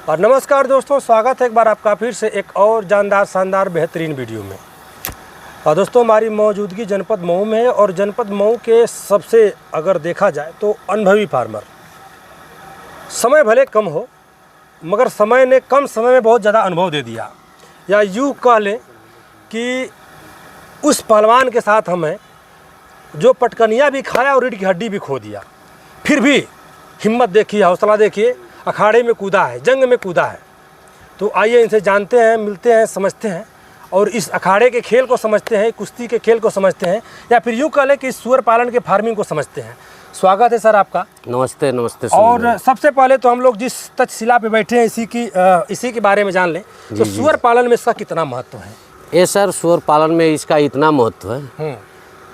और नमस्कार दोस्तों, स्वागत है एक बार आपका फिर से एक और जानदार शानदार बेहतरीन वीडियो में। और दोस्तों, हमारी मौजूदगी जनपद मऊ में है और जनपद मऊ के सबसे अगर देखा जाए तो अनुभवी फार्मर। समय भले कम हो मगर समय ने कम समय में बहुत ज़्यादा अनुभव दे दिया, या यूँ कह लें कि उस पहलवान के साथ हम हैं जो पटकनिया भी खाया और रीढ़ की हड्डी भी खो दिया, फिर भी हिम्मत देखिए, हौसला देखिए, अखाड़े में कूदा है, जंग में कूदा है। तो आइए इनसे जानते हैं, मिलते हैं, समझते हैं और इस अखाड़े के खेल को समझते हैं, कुश्ती के खेल को समझते हैं, या फिर यूँ कह लें कि सुअर पालन के फार्मिंग को समझते हैं। स्वागत है सर आपका। नमस्ते। नमस्ते। और सबसे पहले तो हम लोग जिस तक्षशिला पे बैठे हैं इसी के बारे में जान लें, तो सुअर पालन में इसका कितना महत्व है? ये सर, सुअर पालन में इसका इतना महत्व है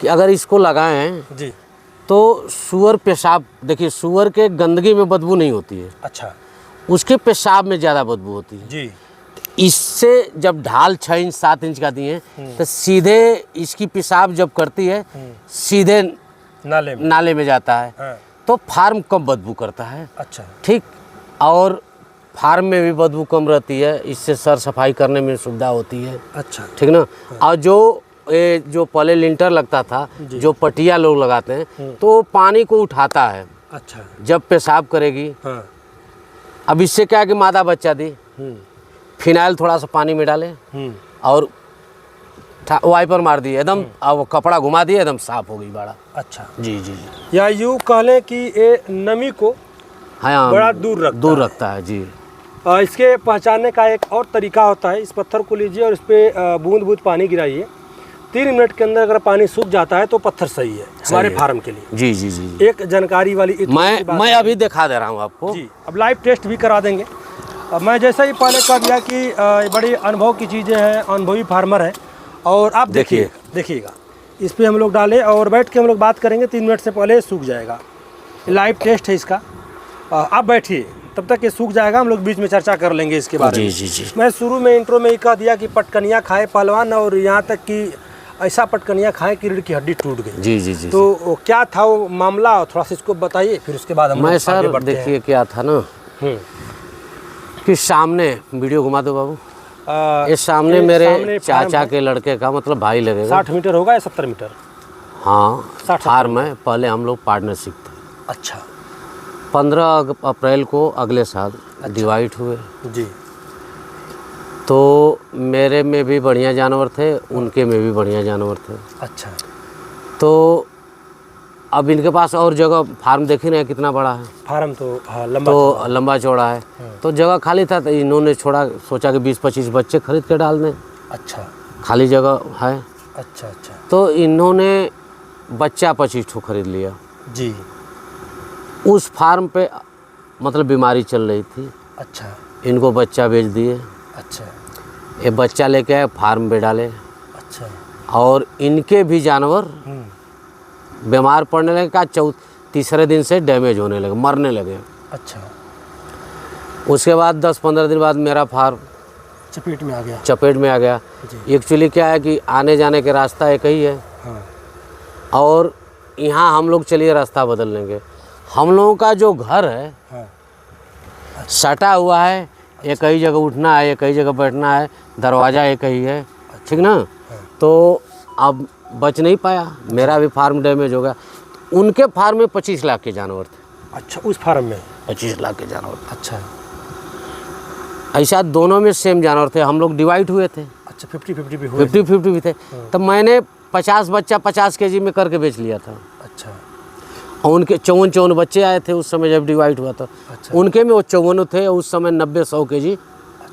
कि अगर इसको लगाएं जी तो सुअर पेशाब, देखिए सुअर के गंदगी में बदबू नहीं होती है। अच्छा। उसके पेशाब में ज़्यादा बदबू होती है जी। इससे जब ढाल 6 इंच 7 इंच का दिए तो सीधे इसकी पेशाब जब करती है सीधे नाले में जाता है। हाँ। तो फार्म कम बदबू करता है। अच्छा। ठीक। और फार्म में भी बदबू कम रहती है, इससे सर सफाई करने में सुविधा होती है। अच्छा। ठीक ना। और जो पहले लिंटर लगता था, जो पटिया लोग लगाते हैं, तो पानी को उठाता है। अच्छा। जब पेशाब करेगी। हाँ। अब इससे क्या है कि मादा बच्चा दी, फिनाइल थोड़ा सा पानी में डाले और वाइपर मार दिए एकदम, अब कपड़ा घुमा दिए, एकदम साफ हो गई बाड़ा। अच्छा। जी जी जी। या यूँ कह लें कि ये नमी को हाँ बड़ा दूर रखता है। जी। इसके पहचानने का एक और तरीका होता है। इस पत्थर को लीजिए और इस पर बूंद बूंद पानी गिराइए। 3 मिनट के अंदर अगर पानी सूख जाता है तो पत्थर सही है हमारे फार्म के लिए। जी जी जी। एक जानकारी वाली मैं अभी दिखा दे रहा हूँ आपको। जी। अब लाइव टेस्ट भी करा देंगे। अब मैं जैसा ही पहले कह दिया कि बड़ी अनुभव की चीज़ें हैं, अनुभवी फार्मर है। और आप देखिएगा इस पर हम लोग डालें और बैठ के हम लोग बात करेंगे। 3 मिनट से पहले सूख जाएगा। लाइव टेस्ट है इसका। आप बैठिए, तब तक ये सूख जाएगा, हम लोग बीच में चर्चा कर लेंगे इसके बारे में। जी। मैं शुरू में इंट्रो में ही कह दिया कि पटकनिया खाए पहलवान, और यहाँ तक कि ऐसा पटकनिया खाए कि रीढ़ की हड्डी टूट गई। जी जी जी। तो क्या था वो मामला, थोड़ा सा इसको बताइए, फिर उसके बाद हम मैं सर देखिए क्या था ना कि सामने वीडियो घुमा दो बाबू। ये सामने मेरे चाचा के लड़के का, मतलब भाई लगेगा। 60 मीटर होगा या 70 मीटर? हाँ, 60 फार्म है। पहले हम लोग पार्टनरशिप थे। अच्छा। 15 अप्रैल को अगले साल डिवाइड हुए। जी। तो मेरे में भी बढ़िया जानवर थे, उनके में भी बढ़िया जानवर थे। अच्छा। तो अब इनके पास और जगह, फार्म देखी ना कितना बड़ा है फार्म, तो हाँ, लंबा चौड़ा है। तो जगह खाली था, तो इन्होंने सोचा कि 20-25 बच्चे खरीद के डाल दें। अच्छा। खाली जगह है। अच्छा। तो इन्होंने बच्चा 25 ठो खरीद लिया। जी। उस फार्म पे मतलब बीमारी चल रही थी। अच्छा। इनको बच्चा बेच दिए। अच्छा। ये बच्चा लेके आए, फार्म पे डाले। अच्छा। और इनके भी जानवर बीमार पड़ने लगे। का तीसरे दिन से डैमेज होने लगे, मरने लगे। अच्छा। उसके बाद 10-15 दिन बाद मेरा फार्म चपेट में आ गया। एक्चुअली क्या है कि आने जाने के रास्ता एक ही है। हाँ। और यहाँ हम लोग चलिए रास्ता बदल लेंगे। हम लोगों का जो घर है सटा हुआ है, एक ही जगह उठना है, एक ही जगह बैठना है, दरवाज़ा एक ही है। ठीक ना। तो अब बच नहीं पाया, मेरा भी फार्म डैमेज हो गया। उनके फार्म में 25 लाख के जानवर थे। अच्छा। उस फार्म में 25 लाख के जानवर। अच्छा। ऐसा दोनों में सेम जानवर थे, हम लोग डिवाइड हुए थे। अच्छा। 50-50 भी हुए। 50-50 भी थे। तब मैंने 50 बच्चा 50 केजी में करके बेच लिया था। अच्छा। और उनके 54 बच्चे आए थे उस समय जब डिवाइड हुआ था। अच्छा। उनके में वो 54 थे, उस समय 90-100 केजी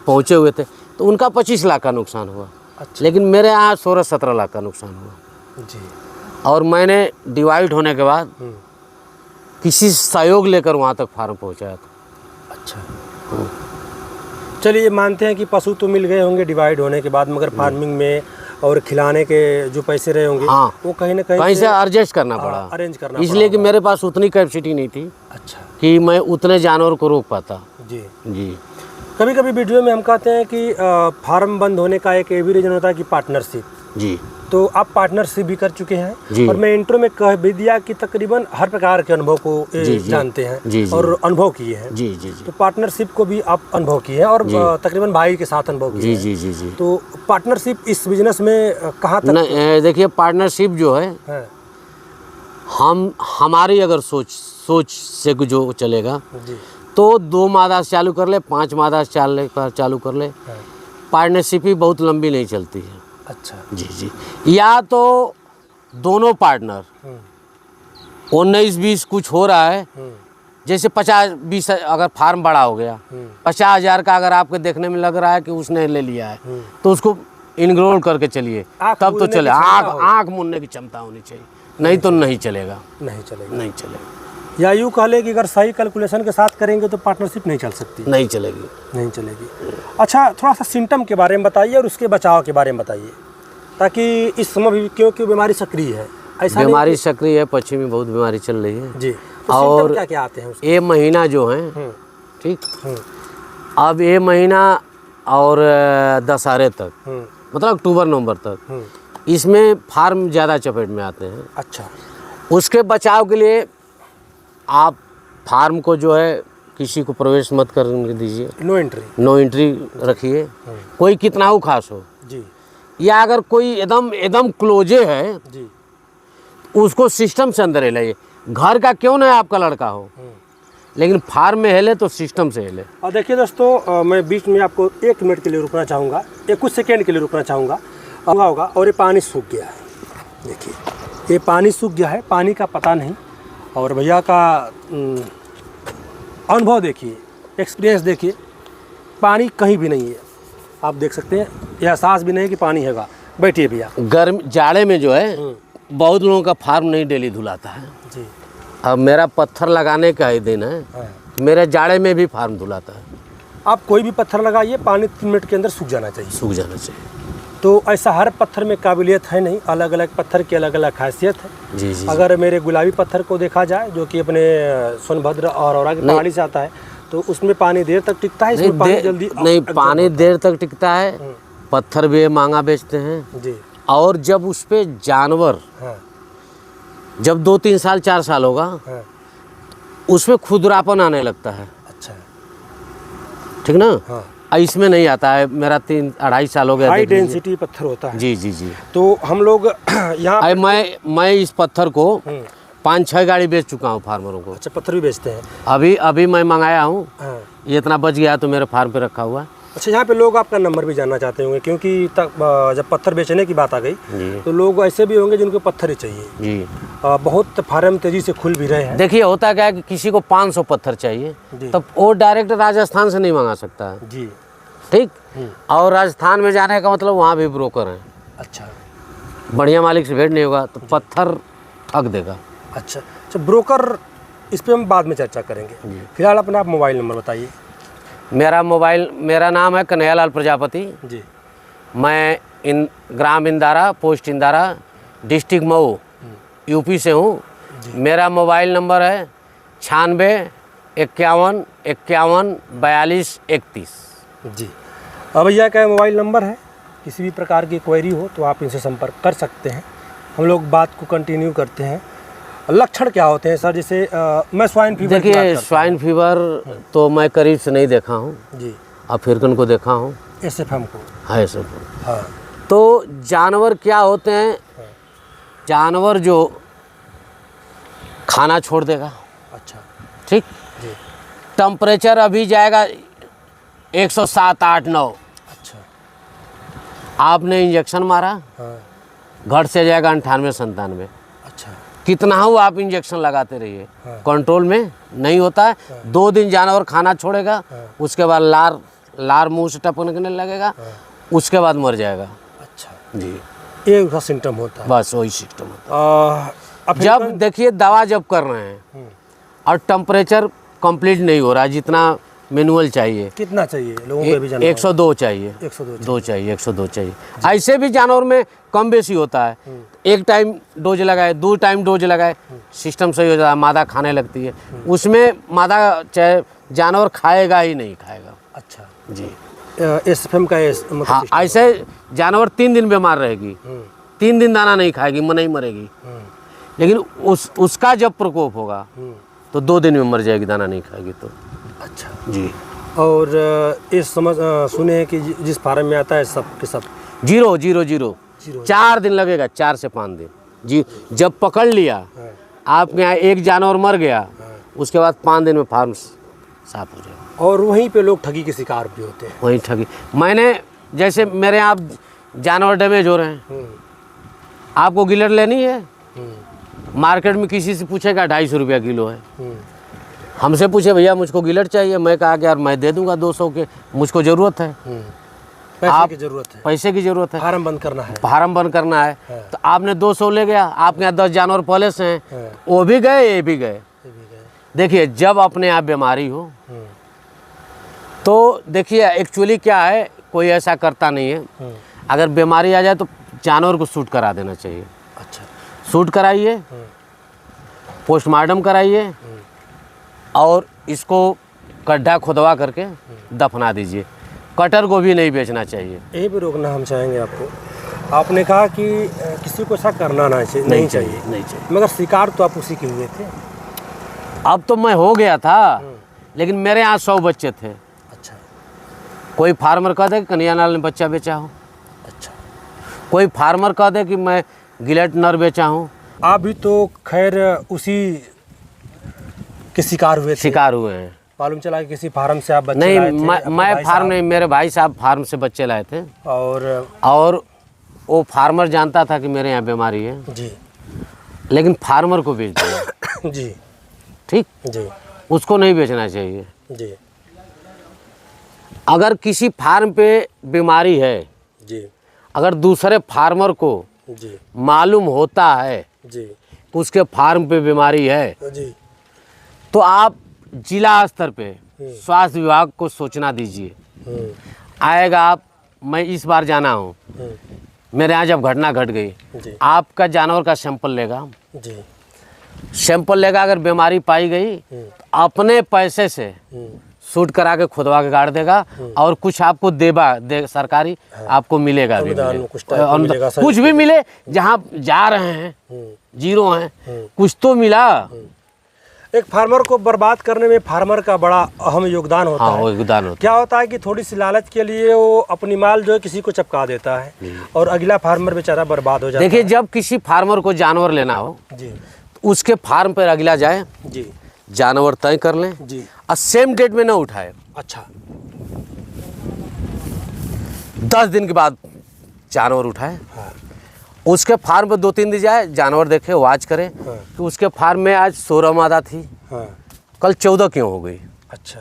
पहुँचे हुए थे। तो उनका 25 लाख का नुकसान हुआ। अच्छा। लेकिन मेरे यहाँ 16-17 लाख का नुकसान हुआ। जी। और मैंने डिवाइड होने के बाद किसी सहयोग लेकर वहाँ तक फार्म पहुँचाया था। अच्छा। चलिए, मानते हैं कि पशु तो मिल गए होंगे डिवाइड होने के बाद, मगर फार्मिंग में और खिलाने के जो पैसे रहे होंगे, हाँ, वो कहीं ना कहीं से एडजस्ट करना पड़ा, अरेंज करना इसलिए कि मेरे पास उतनी कैपेसिटी नहीं थी। अच्छा। कि मैं उतने जानवर को रोक पाता। जी जी। कभी कभी वीडियो में हम कहते हैं कि फार्म बंद होने का एक ये भी रीज़न होता है कि पार्टनरशिप। जी। तो आप पार्टनरशिप भी कर चुके हैं जी। और मैं इंट्रो में कह भी दिया कि तकरीबन हर प्रकार के अनुभव को जी, जी। जानते हैं जी, जी। और अनुभव किए हैं। जी जी जी तो पार्टनरशिप को भी आप अनुभव किए हैं और तकरीबन भाई के साथ अनुभव किए जी हैं। जी जी जी। तो पार्टनरशिप इस बिजनेस में कहाँ तक देखिए पार्टनरशिप जो है हमारी अगर सोच से जो चलेगा जी। तो 2 मादा से चालू कर ले, 5 मादा से चालू कर ले, पार्टनरशिप ही बहुत लंबी नहीं चलती है। अच्छा। जी जी। या तो दोनों पार्टनर 19-20 कुछ हो रहा है, जैसे 50-20 अगर फार्म बड़ा हो गया, 50,000 का अगर आपको देखने में लग रहा है कि उसने ले लिया है तो उसको इनग्रोल करके चलिए, तब तो चले। आँख मुनने की क्षमता होनी चाहिए, नहीं तो नहीं चलेगा। नहीं चलेगा। नहीं चलेगा। या यूँ कह ले कि अगर सही कैलकुलेशन के साथ करेंगे तो पार्टनरशिप नहीं चल सकती। नहीं चलेगी। नहीं चलेगी। अच्छा, थोड़ा सा सिम्टम के बारे में बताइए और उसके बचाव के बारे में बताइए, ताकि इस समय भी क्योंकि बीमारी सक्रिय है, ऐसा बीमारी सक्रिय है, पश्चिम में बहुत बीमारी चल रही है जी। तो और क्या क्या आते हैं उसके? ये महीना जो है ठीक, अब ये महीना और दशहरे तक, मतलब अक्टूबर नवंबर तक, इसमें फार्म ज़्यादा चपेट में आते हैं। अच्छा। उसके बचाव के लिए आप फार्म को जो है किसी को प्रवेश मत करने दीजिए, नो एंट्री रखिए, कोई कितना हो खास हो जी। या अगर कोई एकदम क्लोजे है जी, उसको सिस्टम से अंदर लाइए। घर का क्यों ना आपका लड़का हो, लेकिन फार्म में हिले तो सिस्टम से हिले। और देखिए दोस्तों, मैं बीच में आपको 1 मिनट के लिए रुकना चाहूँगा, या कुछ सेकेंड के लिए रुकना चाहूँगा। होगा और ये पानी सूख गया है, देखिए ये पानी सूख गया है, पानी का पता नहीं। और भैया का अनुभव देखिए, एक्सपीरियंस देखिए, पानी कहीं भी नहीं है, आप देख सकते हैं, यह एहसास भी नहीं कि पानी हैगा। बैठिए भैया। गर्म जाड़े में जो है बहुत लोगों का फार्म नहीं डेली धुलाता है जी। अब मेरा पत्थर लगाने का ही दिन है, मेरे जाड़े में भी फार्म धुलाता है। आप कोई भी पत्थर लगाइए, पानी 3 मिनट के अंदर सूख जाना चाहिए। सूख जाना चाहिए। तो ऐसा हर पत्थर में काबिलियत है नहीं, अलग अलग पत्थर की अलग अलग खासियत है। जी जी। अगर मेरे गुलाबी पत्थर को देखा जाए, जो कि अपने सोनभद्र और औरा की पहाड़ी से आता है, तो उसमें पानी देर तक टिकता है, इसमें पानी जल्दी नहीं, पानी देर तक टिकता है। पत्थर भी महंगा बेचते हैं जी। और जब उस पे जानवर जब 2-3 साल 4 साल होगा, उसमें खुदरापन आने लगता है। अच्छा, ठीक ना। इसमें नहीं आता है, मेरा 3-2.5 साल हो गया। हाई डेंसिटी पत्थर होता है। जी जी जी। तो हम लोग यहाँ मैं इस पत्थर को 5-6 गाड़ी बेच चुका हूँ फार्मरों को। अच्छा, पत्थर भी बेचते हैं? अभी मैं मंगाया हूँ, ये इतना बच गया तो मेरे फार्म पे रखा हुआ है। अच्छा, यहाँ पे लोग आपका नंबर भी जानना चाहते होंगे, क्योंकि जब पत्थर बेचने की बात आ गई तो लोग ऐसे भी होंगे जिनको पत्थर ही चाहिए जी। बहुत फार्म तेजी से खुल भी रहे हैं। देखिए होता क्या है कि किसी को 500 पत्थर चाहिए, तब वो डायरेक्ट राजस्थान से नहीं मंगा सकता है जी। ठीक। और राजस्थान में जाने का मतलब वहाँ भी ब्रोकर हैं। अच्छा, बढ़िया मालिक से भेंट नहीं होगा तो पत्थर ठग देगा। अच्छा, ब्रोकर, इस पर हम बाद में चर्चा करेंगे। फिलहाल अपना आप मोबाइल नंबर बताइए। मेरा नाम है कन्हैयालाल प्रजापति जी। मैं ग्राम Indara, post Indara, district Mau, UP से हूँ। मेरा मोबाइल नंबर है 96 51 51 42 31 जी। अब भैया का मोबाइल नंबर है, किसी भी प्रकार की क्वेरी हो तो आप इनसे संपर्क कर सकते हैं। हम लोग बात को कंटिन्यू करते हैं। लक्षण क्या होते हैं सर? जैसे मैं स्वाइन फीवर, देखिए स्वाइन फीवर तो मैं करीब से नहीं देखा हूँ जी, अफ्रीकन को देखा हूँ, SFM को। हाँ SFM। हाँ, तो जानवर क्या होते हैं, जानवर जो खाना छोड़ देगा। अच्छा, ठीक। टेम्परेचर अभी जाएगा 107, 8, 9। अच्छा, आपने इंजेक्शन मारा, घट से जाएगा 98, 97। अच्छा, कितना हो आप इंजेक्शन लगाते रहिए, कंट्रोल में नहीं होता है। 2 दिन जानवर खाना छोड़ेगा, उसके बाद लार मुंह से टपकने लगेगा, उसके बाद मर जाएगा। अच्छा जी, ये उसका सिम्टम होता है, बस वही सिम्टम होता है। जब देखिए दवा जब कर रहे हैं और टेम्परेचर कंप्लीट नहीं हो रहा जितना मैनुअल चाहिए, कितना चाहिए लोगों को भी जानना? 102 चाहिए, 102 चाहिए। ऐसे भी जानवर में कम बेसी होता है। एक टाइम डोज लगाए, 2 टाइम डोज लगाए, सिस्टम सही हो जाता है, मादा खाने लगती है। उसमें मादा चाहे जानवर खाएगा ही नहीं खाएगा। अच्छा जी। SFM का मतलब हाँ, ऐसे जानवर 3 दिन बीमार रहेगी, 3 दिन दाना नहीं खाएगी, नहीं मरेगी। लेकिन उसका जब प्रकोप होगा तो 2 दिन में मर जाएगी, दाना नहीं खाएगी तो। अच्छा जी। और इस सुने कि जिस फार्म में आता है सब के सब 0 4 दिन लगेगा, 4 से 5 दिन जी। जब पकड़ लिया आपके यहाँ एक जानवर मर गया, उसके बाद 5 दिन में फार्म साफ हो जाएगा। और वहीं पे लोग ठगी के शिकार भी होते हैं। वहीं ठगी, मैंने जैसे मेरे यहाँ जानवर डैमेज हो रहे हैं, आपको गिलट लेनी है, मार्केट में किसी से पूछेगा 250 रुपया किलो है। हमसे पूछे भैया मुझको गिलट चाहिए, मैं कहा कि यार मैं दे दूंगा 200 के, मुझको ज़रूरत है। पैसे की ज़रूरत है, पैसे की ज़रूरत है, फार्म बंद करना है, फार्म बंद करना है। तो आपने 200 ले गया, आपके यहाँ 10 जानवर पहले से हैं, वो भी गए ये भी गए। देखिए जब अपने आप बीमारी हो तो देखिए एक्चुअली क्या है, कोई ऐसा करता नहीं है। अगर बीमारी आ जाए तो जानवर को शूट करा देना चाहिए। अच्छा, शूट कराइए, पोस्टमार्टम कराइए और इसको गड्ढा खुदवा करके दफना दीजिए। कटर को भी नहीं बेचना चाहिए। यही भी रोकना हम चाहेंगे आपको। आपने कहा कि किसी को ऐसा करना नहीं चाहिए, नहीं चाहिए। मगर शिकार तो आप उसी के हुए थे। अब तो मैं हो गया था, लेकिन मेरे यहाँ 100 बच्चे थे। अच्छा, कोई फार्मर कह दे कि कन्हैयालाल ने बच्चा बेचा हो। अच्छा, कोई फार्मर कह दे कि मैं गिलेट नर बेचा हूँ। आप भी तो खैर उसी के शिकार हुए थे। शिकार हुए हैं। मालूम चला कि किसी फार्म से आप बच्चे नहीं, लाए थे। मैं फार्म नहीं, मेरे भाई साहब फार्म से बच्चे लाए थे। और वो फार्मर जानता था कि मेरे यहाँ बीमारी है जी, लेकिन फार्मर को बेच दिया। जी, ठीक जी, उसको नहीं बेचना चाहिए। जी, अगर किसी फार्म पे बीमारी है, जी, अगर दूसरे फार्मर को जी, मालूम होता है जी, कि उसके फार्म पे बीमारी है, जी, तो आप जिला स्तर पे स्वास्थ्य विभाग को सूचना दीजिए। आएगा आप, मैं इस बार जाना हूँ, मेरे यहाँ जब घटना घट गई, आपका जानवर का सैंपल लेगा, जी, सैंपल लेगा, अगर बीमारी पाई गई तो अपने पैसे से शूट करा के खुदवा के गाड़ देगा और कुछ आपको सरकारी आपको मिलेगा भी, कुछ भी मिले। जहाँ जा रहे हैं 0 हैं, कुछ तो मिला। एक फार्मर को बर्बाद करने में फार्मर का बड़ा अहम योगदान होता है। योगदान होता क्या होता है कि थोड़ी सी लालच के लिए वो अपनी माल जो है किसी को चपका देता है और अगला फार्मर बेचारा बर्बाद हो जाता है। देखिए जब किसी फार्मर को जानवर लेना हो जी, तो उसके फार्म पर अगला जाए जी, जानवर तय कर लें जी, और सेम डेट में ना उठाए। अच्छा, 10 दिन के बाद जानवर उठाए। हाँ, उसके फार्म पे 2-3 दिन जाए, जानवर देखे, वाच करे कि उसके फार्म में आज 16 मादा थी, हाँ, कल 14 क्यों हो गई, अच्छा,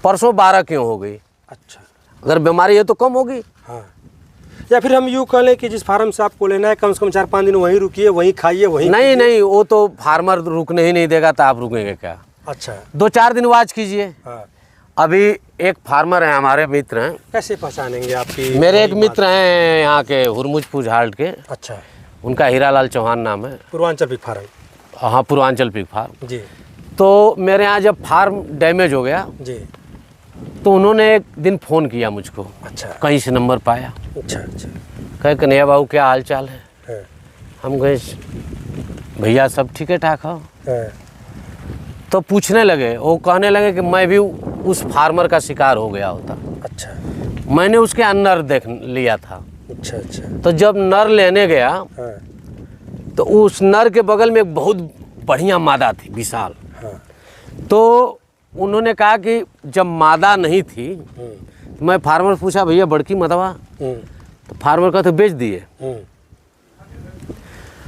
परसों 12 क्यों हो गई। अच्छा, अगर बीमारी है तो कम होगी। हाँ, या फिर हम यूँ कह लें कि जिस फार्म से आपको लेना है कम से कम 4-5 दिन वहीं रुकिए, वहीं खाइए, वहीं नहीं, वो तो फार्मर रुकने ही नहीं देगा, तो आप रुकेंगे क्या। अच्छा, 2-4 दिन वाच कीजिए। हाँ, अभी एक फार्मर है, हमारे मित्र हैं। कैसे पहचानेंगे आपकी? मेरे एक मित्र हैं यहाँ के हुरमुजपुर हाल्ट के, अच्छा, उनका हीरालाल चौहान नाम है। Purvanchal pig farm. हाँ, पूर्वांचल पिग फार्म जी। तो मेरे यहाँ जब फार्म डैमेज हो गया जी, तो उन्होंने एक दिन फ़ोन किया मुझको। अच्छा, कहीं से नंबर पाया। अच्छा, अच्छा, कहे कन्हैया बाबू क्या हाल चाल है? हाँ, हम कहे भैया सब ठीक है ठाक हो। हाँ, तो पूछने लगे, वो कहने लगे कि मैं भी उस फार्मर का शिकार हो गया होता। अच्छा, मैंने उसके अंदर देख लिया था। अच्छा, अच्छा, तो जब नर लेने गया हाँ, तो उस नर के बगल में एक बहुत बढ़िया मादा थी, विशाल। हाँ, तो उन्होंने कहा कि जब मादा नहीं थी तो मैं फार्मर पूछा भैया बड़की मदवा, तो फार्मर का तो बेच दिए।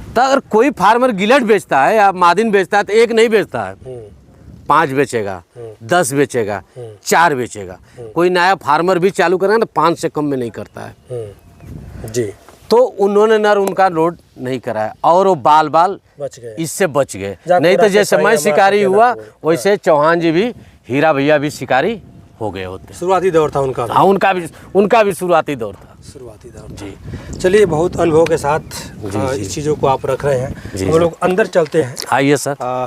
तो अगर कोई फार्मर गिलट बेचता है या मादिन बेचता है तो एक नहीं बेचता है, 5 बेचेगा, 10 बेचेगा, 4 बेचेगा। कोई नया फार्मर भी चालू करेगा तो 5 से कम में नहीं करता है जी। तो उन्होंने नर उनका लोड नहीं कराया और वो बाल बच गए, इससे बच गए। नहीं तो जैसे मैं शिकारी हुआ वैसे चौहान जी भी, हीरा भैया भी शिकारी हो गए होते। शुरुआती दौर था उनका। हाँ, उनका भी शुरुआती दौर था। शुरुआती दौर जी। चलिए, बहुत अनुभव के साथ इस चीज़ों को आप रख रहे हैं। हम लोग अंदर चलते हैं। आइए सर।